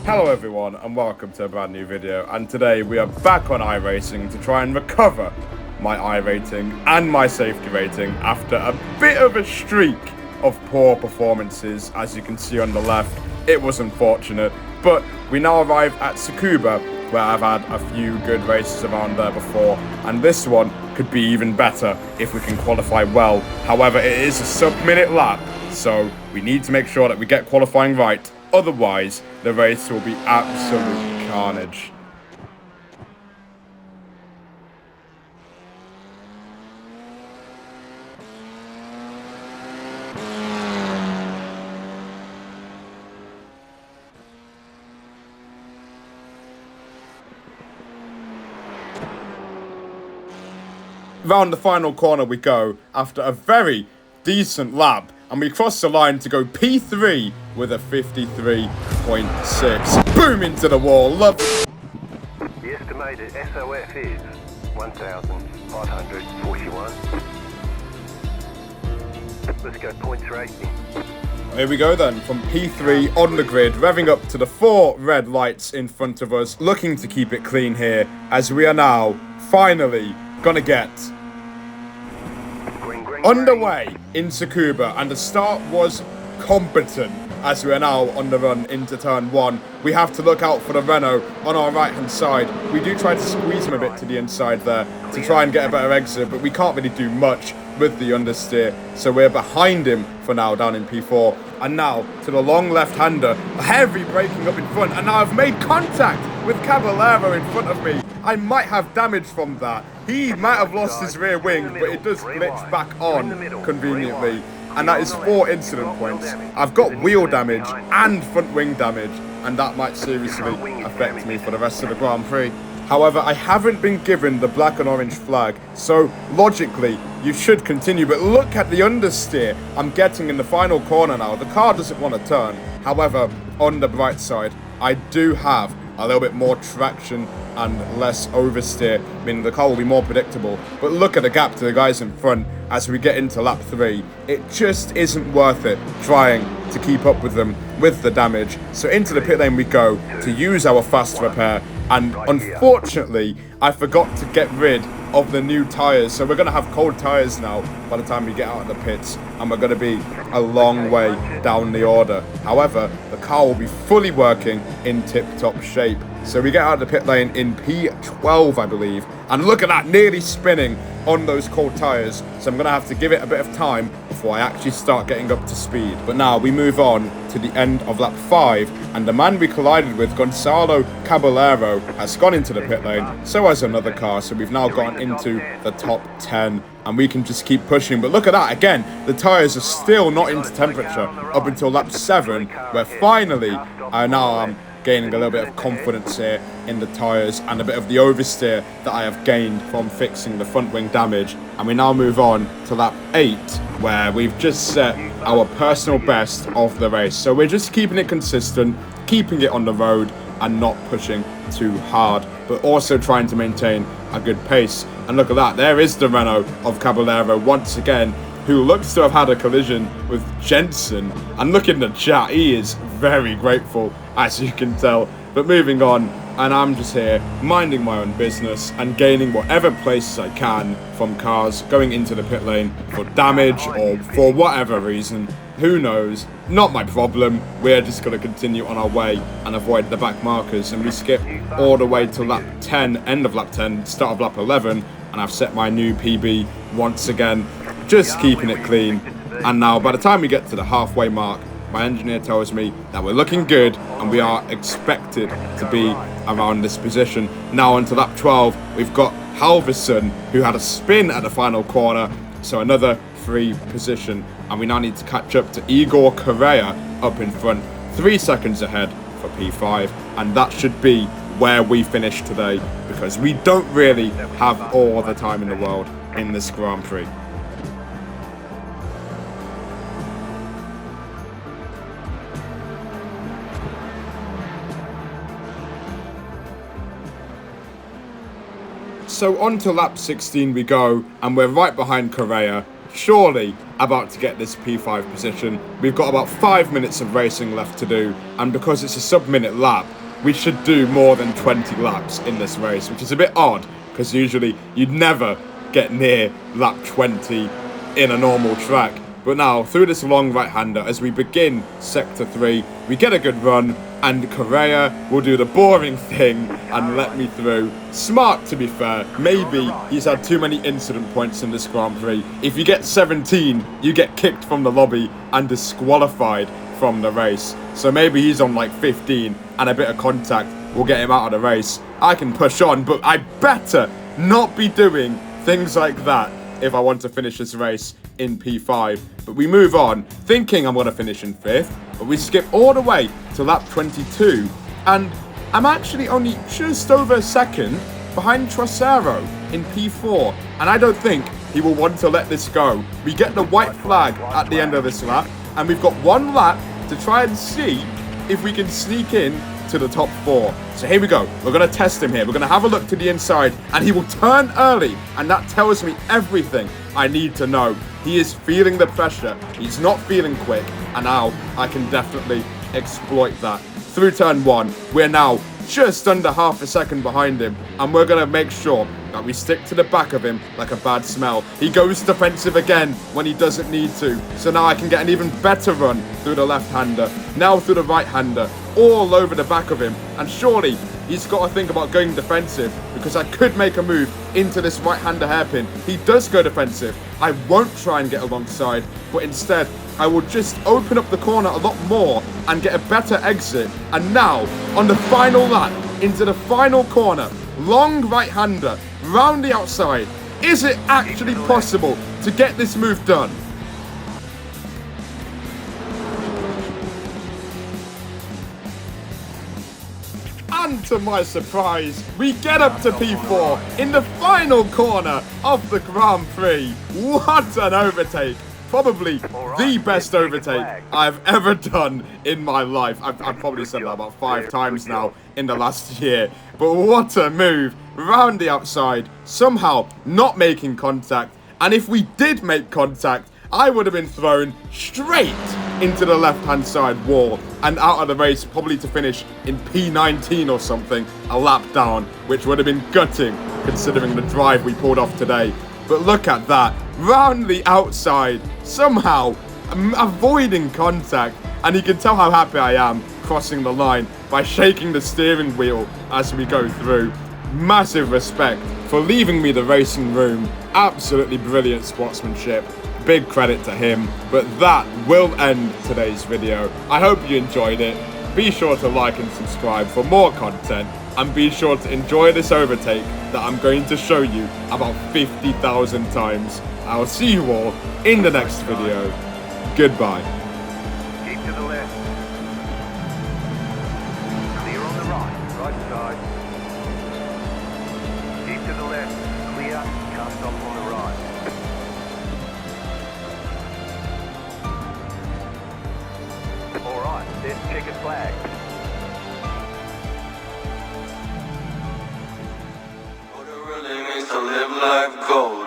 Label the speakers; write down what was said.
Speaker 1: Hello everyone and welcome to a brand new video, and today we are back on iRacing to try and recover my iRating and my safety rating after a bit of a streak of poor performances. As you can see on the left, it was unfortunate, but we now arrive at Tsukuba, where I've had a few good races around there before, and this one could be even better if we can qualify well. However, it is a sub-minute lap, so we need to make sure that we get qualifying right. Otherwise, the race will be absolute carnage. Round the final corner we go after a very decent lap, and we cross the line to go P3 with a 53.6. Boom into the wall. Love.
Speaker 2: The estimated SOF is 1,541. Let's go points racing.
Speaker 1: Here we go then, from P3 on the grid, revving up to the 4 red lights in front of us, looking to keep it clean here, as we are now finally gonna get underway in Tsukuba, and the start was competent as we are now on the run into turn 1. We have to look out for the Renault on our right hand side. We do try to squeeze him a bit to the inside there to try and get a better exit, but we can't really do much with the understeer, so we're behind him for now down in P4. And now to the long left-hander, heavy braking up in front, and now I've made contact with Caballero in front of me. I might have damage from that. He might have lost his rear wing, but it does glitch back on conveniently, and that is 4 incident points. I've got wheel damage and front wing damage, and that might seriously affect me for the rest of the Grand Prix. However, I haven't been given the black and orange flag, so logically you should continue, but look at the understeer I'm getting in the final corner now. The car doesn't want to turn. However, on the bright side, I do have a little bit more traction and less oversteer, meaning the car will be more predictable. But look at the gap to the guys in front as we get into lap 3. It just isn't worth it trying to keep up with them with the damage. So into the pit lane we go to use our fast repair, and unfortunately I forgot to get rid of the new tyres, so we're going to have cold tyres now by the time we get out of the pits, and we're going to be a long way down the order. However, the car will be fully working in tip-top shape. So we get out of the pit lane in P12, I believe, and look at that, nearly spinning on those cold tyres. So I'm going to have to give it a bit of time before I actually start getting up to speed. But now we move on to the end of lap 5, and the man we collided with, Gonzalo Caballero, has gone into the pit lane, so has another car. So we've now gotten into the top 10, and we can just keep pushing. But look at that, again, the tyres are still not into temperature up until lap 7, where finally I'm gaining a little bit of confidence here in the tyres and a bit of the oversteer that I have gained from fixing the front wing damage. And we now move on to lap 8, where we've just set our personal best of the race. So we're just keeping it consistent, keeping it on the road and not pushing too hard, but also trying to maintain a good pace. And look at that, there is the Renault of Caballero once again, who looks to have had a collision with Jensen. And look in the chat, he is very grateful, as you can tell. But moving on, and I'm just here minding my own business and gaining whatever places I can from cars going into the pit lane for damage or for whatever reason. Who knows? Not my problem. We're just going to continue on our way and avoid the back markers. And we skip all the way to lap 10, end of lap 10, start of lap 11. And I've set my new PB once again, just keeping it clean. And now by the time we get to the halfway mark, my engineer tells me that we're looking good and we are expected to be around this position. Now onto lap 12, we've got Halverson, who had a spin at the final corner, so another free position. And we now need to catch up to Igor Correa up in front, 3 seconds ahead for P5. And that should be where we finish today, because we don't really have all the time in the world in this Grand Prix. So on to lap 16 we go, and we're right behind Correa. Surely about to get this P5 position. We've got about 5 minutes of racing left to do, and because it's a sub-minute lap, we should do more than 20 laps in this race, which is a bit odd, because usually you'd never get near lap 20 in a normal track. But now, through this long right-hander, as we begin Sector 3, we get a good run, and Correa will do the boring thing and let me through. Smart, to be fair. Maybe he's had too many incident points in this Grand Prix. If you get 17, you get kicked from the lobby and disqualified from the race. So maybe he's on like 15, and a bit of contact will get him out of the race. I can push on, but I better not be doing things like that if I want to finish this race in P5. But we move on, thinking I'm going to finish in 5th, but we skip all the way to lap 22, and I'm actually only just over a second behind Trasero in P4, and I don't think he will want to let this go. We get the white flag at the end of this lap, and we've got 1 lap to try and see if we can sneak in to the top 4. So here we go. We're going to test him here. We're going to have a look to the inside, and he will turn early, and that tells me everything I need to know. He is feeling the pressure. He's not feeling quick, and now I can definitely exploit that. Through turn 1, we're now just under half a second behind him, and we're going to make sure that we stick to the back of him like a bad smell. He goes defensive again when he doesn't need to, so now I can get an even better run through the left-hander, now through the right-hander, all over the back of him, and surely he's got to think about going defensive, because I could make a move into this right-hander hairpin. He does go defensive. I won't try and get alongside, but instead I will just open up the corner a lot more and get a better exit. And now, on the final lap, into the final corner, long right-hander, round the outside. Is it actually possible to get this move done? And to my surprise, we get up to P4 in the final corner of the Grand Prix. What an overtake! Probably the best overtake I've ever done in my life. I've probably said that about 5 times now in the last year. But what a move! Round the outside, somehow not making contact. And if we did make contact, I would have been thrown straight into the left-hand side wall and out of the race, probably to finish in P19 or something, a lap down, which would have been gutting considering the drive we pulled off today. But look at that, round the outside, somehow avoiding contact, and you can tell how happy I am crossing the line by shaking the steering wheel as we go through. Massive respect for leaving me the racing room. Absolutely brilliant sportsmanship. Big credit to him. But that will end today's video. I hope you enjoyed it. Be sure to like and subscribe for more content, and be sure to enjoy this overtake that I'm going to show you about 50,000 times. I'll see you all in the next video. Goodbye.
Speaker 2: Keep to the left. Clear on the right side. Keep to the left, clear, can't stop on the right. Alright, there's checkered flag.
Speaker 3: What it really means to live life gold.